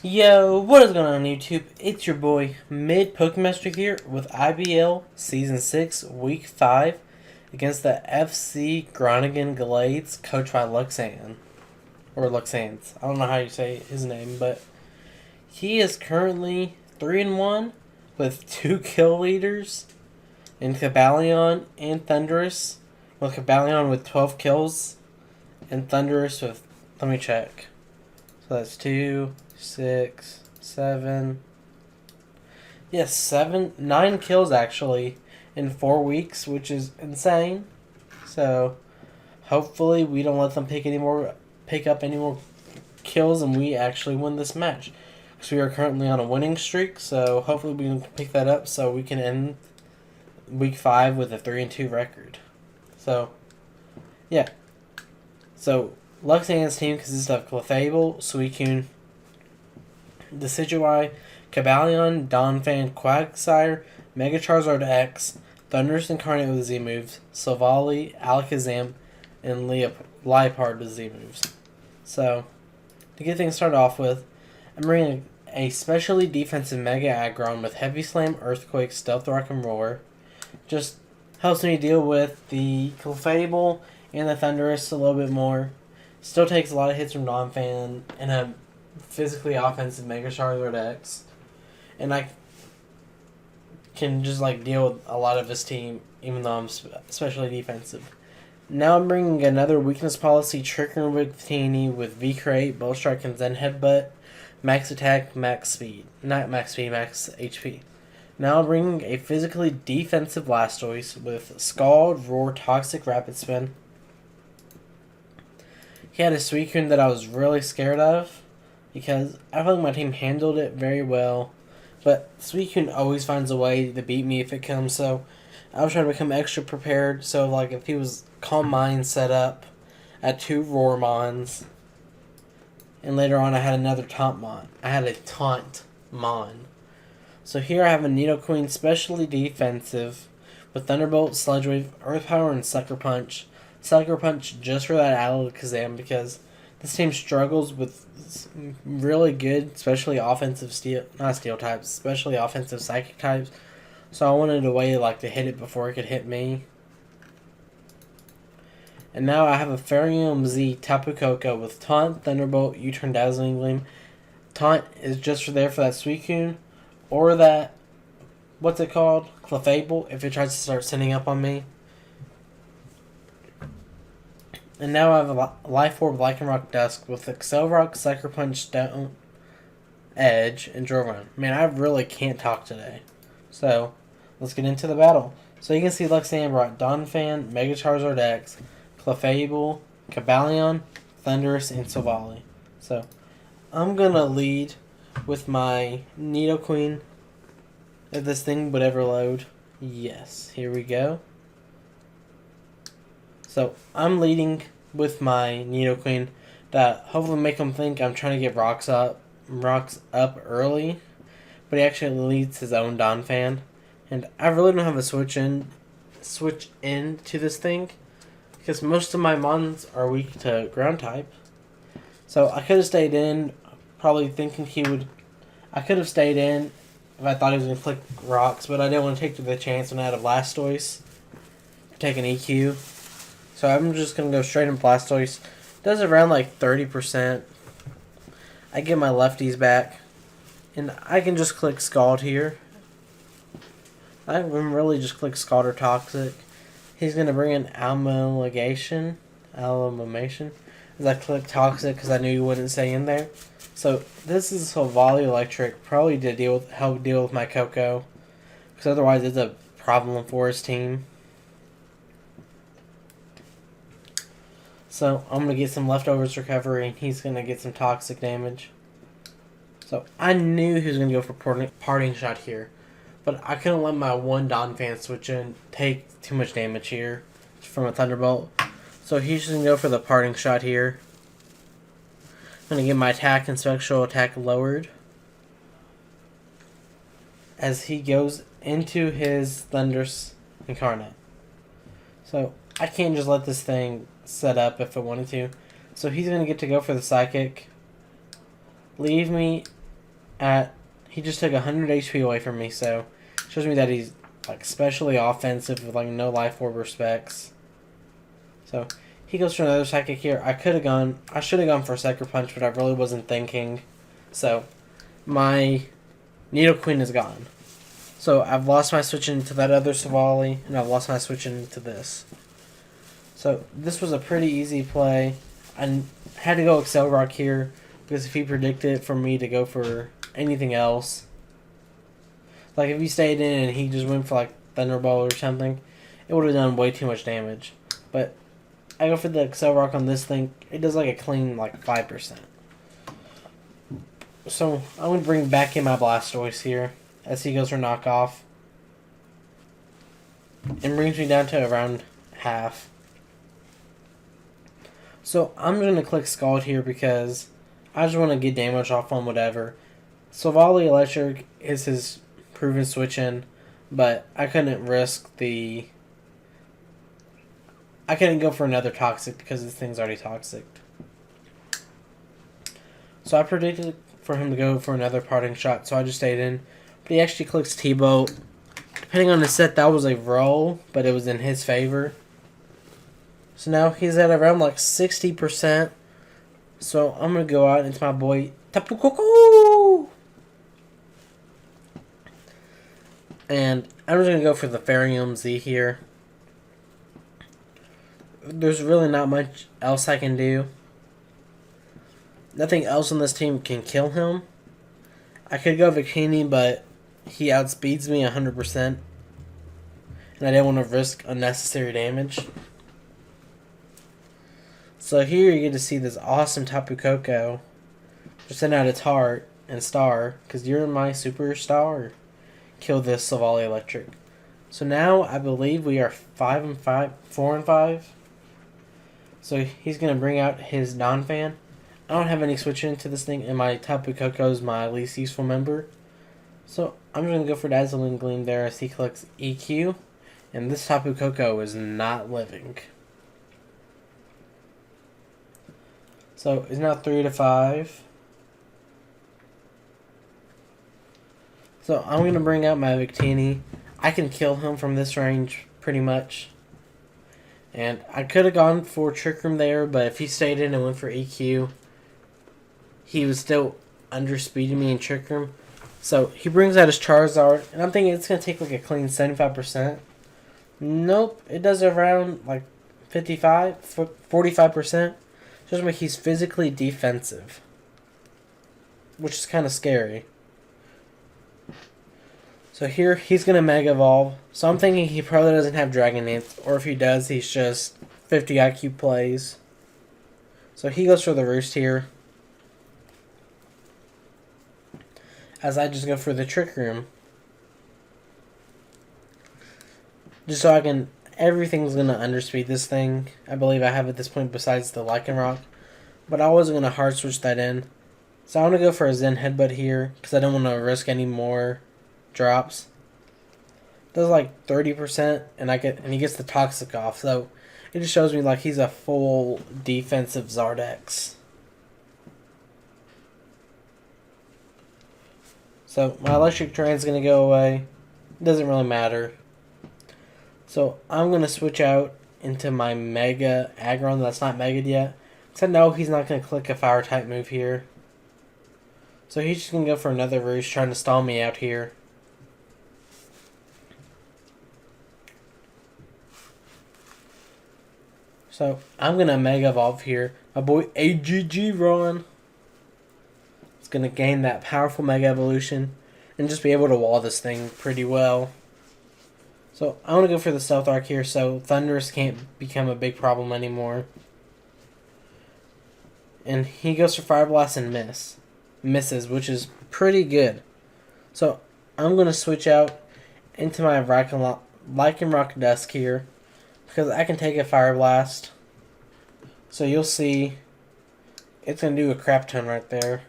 Yo, what is going on YouTube? It's your boy, Mid Pokemaster here with IBL Season 6, Week 5 against the FC Groningen Gallades, coached by Luxan. Or Luxans. I don't know how you say his name, but he is currently 3-1 with 2 kill leaders in Cabalion and Thunderous, with Cabalion with 12 kills and Thunderous with, let me check. So that's 2, 6, 7. Yes, 9 kills actually in 4 weeks, which is insane. So hopefully we don't let them pick up any more kills and we actually win this match. Because we are currently on a winning streak, so hopefully we can pick that up so we can end week 5 with a 3-2 record. So yeah. So Luxan's team consists of Clefable, Suicune, Decidueye, Cabalion, Donphan, Quagsire, Mega Charizard X, Thundurus Incarnate with Z moves, Silvally, Alakazam, and Liepard with Z moves. So, to get things started off with, I'm bringing a specially defensive Mega Aggron with Heavy Slam, Earthquake, Stealth Rock, and Roar. Just helps me deal with the Clefable and the Thundurus a little bit more. Still takes a lot of hits from Donphan and a physically offensive Mega Charizard X. And I can just deal with a lot of his team, even though I'm especially defensive. Now I'm bringing another weakness policy, Trick Room with Teeny with V-Crate, Bow Strike, and Zen Headbutt, Max Attack, Max Speed. Not Max Speed, Max HP. Now I'm bringing a physically defensive Blastoise with Scald, Roar, Toxic, Rapid Spin. He had a Suicune that I was really scared of because I feel like my team handled it very well. But Suicune always finds a way to beat me if it comes, so I was trying to become extra prepared. So if he was Calm Mind set up at 2 Roar Mons, and later on I had another Taunt Mon. I had a Taunt Mon. So here I have a Nidoqueen specially defensive with Thunderbolt, Sludge Wave, Earth Power, and Sucker Punch. Sucker Punch just for that Alakazam because this team struggles with really good, especially offensive especially offensive Psychic types. So I wanted a way to hit it before it could hit me. And now I have a Fairyome Z Tapu Koko with Taunt, Thunderbolt, U-Turn, Dazzling Gleam. Taunt is just there for that Suicune or that, what's it called? Clefable, if it tries to start sending up on me. And now I have a Life Orb, Lycanroc Dusk with Accelerock, Sucker Punch, Stone Edge, and Drogon. Man, I really can't talk today. So, let's get into the battle. So you can see Luxan brought Donphan, Mega Charizard X, Clefable, Cabalion, Thundurus, and Silvally. So, I'm going to lead with my Nidoqueen. If this thing would ever load. Yes, here we go. So, I'm leading with my Nidoqueen to hopefully make him think I'm trying to get rocks up early. But he actually leads his own Donphan. And I really don't have a switch in to this thing. Because most of my Mons are weak to ground type. So, I could have stayed in, probably thinking he would. I could have stayed in if I thought he was going to click rocks. But I didn't want to take the chance when I had a Blastoise to take an EQ. So I'm just going to go straight in Blastoise. Does around 30%. I get my lefties back. And I can just click Scald here. I can really just click Scald or Toxic. He's going to bring in Amalgamation. As I click Toxic because I knew you wouldn't stay in there. So this is Silvally Electric. Probably to help deal with my Koko. Because otherwise it's a problem for his team. So, I'm going to get some leftovers recovery, and he's going to get some toxic damage. So, I knew he was going to go for parting shot here. But I couldn't let my one Donphan switch in take too much damage here from a Thunderbolt. So, he's just going to go for the parting shot here. I'm going to get my attack and special attack lowered. As he goes into his Thundurus Incarnate. So, I can't just let this thing set up if I wanted to. So he's going to get to go for the Psychic. Leave me He just took 100 HP away from me, so shows me that he's like especially offensive with like no life orb respects. So he goes for another psychic here. I should have gone for a Sucker Punch, but I really wasn't thinking. So my Needle Queen is gone. So I've lost my switch into that other Savali, and I've lost my switch into this. So this was a pretty easy play. I had to go Excel Rock here because if he predicted for me to go for anything else, like if he stayed in and he just went for like Thunderbolt or something, it would have done way too much damage. But I go for the Excel Rock on this thing. It does like a clean like 5%. So I'm going to bring back in my Blastoise here as he goes for knockoff. And brings me down to around half. So I'm going to click Scald here because I just want to get damage off on whatever. Savali Electric is his proven switch in, but I couldn't risk the... I couldn't go for another Toxic because this thing's already Toxic. So I predicted for him to go for another Parting Shot, so I just stayed in. But he actually clicks T-Bolt. Depending on the set, that was a roll, but it was in his favor. So now he's at around like 60%. So I'm going to go out into my boy Tapu Koko! And I'm just going to go for the Fairyum Z here. There's really not much else I can do. Nothing else on this team can kill him. I could go Victini, but he outspeeds me 100%. And I didn't want to risk unnecessary damage. So here you get to see this awesome Tapu Koko just send out its heart and star, because you're my superstar. Kill this Savali Electric. So now I believe we are 4 and 5. So he's gonna bring out his non-fan. I don't have any switch into this thing, and my Tapu Koko is my least useful member. So I'm just gonna go for Dazzling Gleam there as he collects EQ, and this Tapu Koko is not living. So it's now 3 to 5. So I'm going to bring out my Victini. I can kill him from this range pretty much. And I could have gone for Trick Room there, but if he stayed in and went for EQ, he was still underspeeding me in Trick Room. So he brings out his Charizard, and I'm thinking it's going to take like a clean 75%. Nope, it does around like 45%. Shows me he's physically defensive, which is kind of scary. So here, he's going to Mega Evolve. So I'm thinking he probably doesn't have Dragon Dance, or if he does, he's just 50 IQ plays. So he goes for the Roost here. As I just go for the Trick Room. Just so I can... Everything's going to underspeed this thing. I believe I have at this point besides the Lycanroc. But I wasn't going to hard switch that in. So I'm going to go for a Zen Headbutt here, because I don't want to risk any more drops. Does like 30%, and he gets the Toxic off, so it just shows me like he's a full defensive Zardex. So my Electric Terrain's gonna go away. It doesn't really matter. So I'm gonna switch out into my Mega Aggron that's not Mega'd yet. So no, he's not gonna click a Fire type move here. So he's just gonna go for another Roost, trying to stall me out here. So I'm going to Mega Evolve here. My boy AGG Ron is going to gain that powerful Mega Evolution and just be able to wall this thing pretty well. So I want to go for the Stealth Arc here so Thundurus can't become a big problem anymore. And he goes for Fire Blast and misses, which is pretty good. So I'm going to switch out into my Lycanroc Dusk here, because I can take a Fire Blast. So you'll see it's going to do a crap ton right there.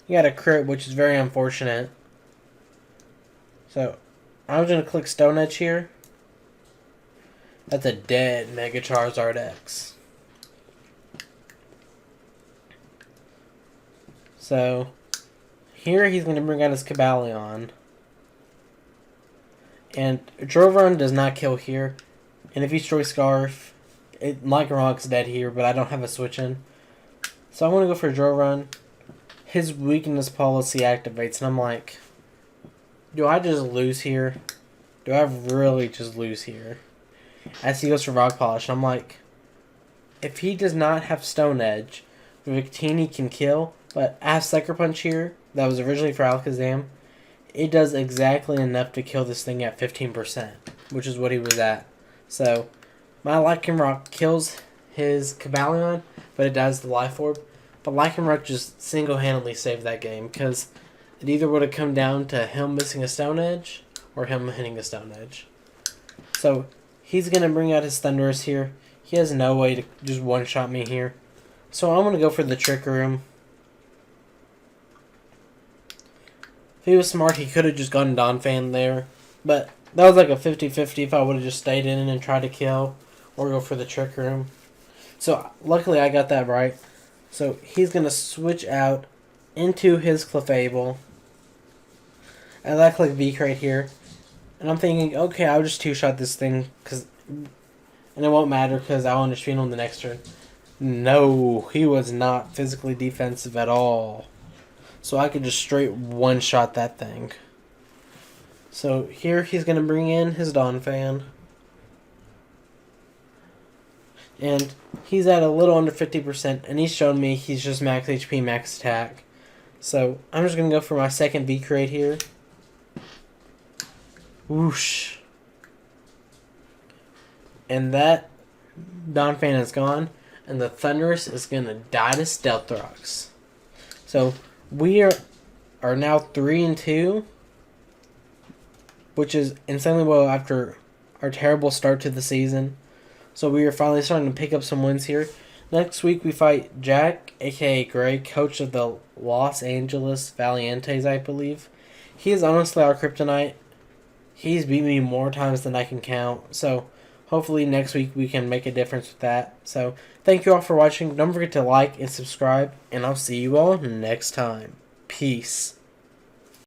You got a crit, which is very unfortunate. So I'm going to click Stone Edge here. That's a dead Mega Charizard X. So here he's going to bring out his Cabalion. And Drove Run does not kill here. And if he destroys Scarf, Lycanroc's dead here, but I don't have a switch in. So I'm going to go for Drove Run. His weakness policy activates, and I'm like, do I just lose here? Do I really just lose here? As he goes for Rock Polish, I'm like, if he does not have Stone Edge, Victini can kill, but I have Sucker Punch here, that was originally for Alakazam. It does exactly enough to kill this thing at 15%, which is what he was at. So, my Lycanroc kills his Cabalion, but it dies the Life Orb. But Lycanroc just single-handedly saved that game, because it either would have come down to him missing a Stone Edge, or him hitting a Stone Edge. So, he's going to bring out his Thundurus here. He has no way to just one-shot me here. So I'm going to go for the Trick Room. If he was smart, he could have just gone Donphan there. But that was like a 50-50 if I would have just stayed in and tried to kill. Or go for the Trick Room. So luckily I got that right. So he's going to switch out into his Clefable. I like V-Crate here. And I'm thinking, okay, I'll just two-shot this thing. And it won't matter because I'll understand on the next turn. No, he was not physically defensive at all. So I could just straight one-shot that thing. So here he's going to bring in his Donphan. And he's at a little under 50%. And he's shown me he's just max HP, max attack. So I'm just going to go for my second V-Crate here. Whoosh. And that Donphan is gone. And the Thundurus is going to die to Stealth Rocks. So we are now 3-2. Which is insanely well after our terrible start to the season. So we are finally starting to pick up some wins here. Next week we fight Jack, a.k.a. Gray, coach of the Los Angeles Valiantes, I believe. He is honestly our kryptonite. He's beat me more times than I can count. So hopefully next week we can make a difference with that. So thank you all for watching. Don't forget to like and subscribe. And I'll see you all next time. Peace.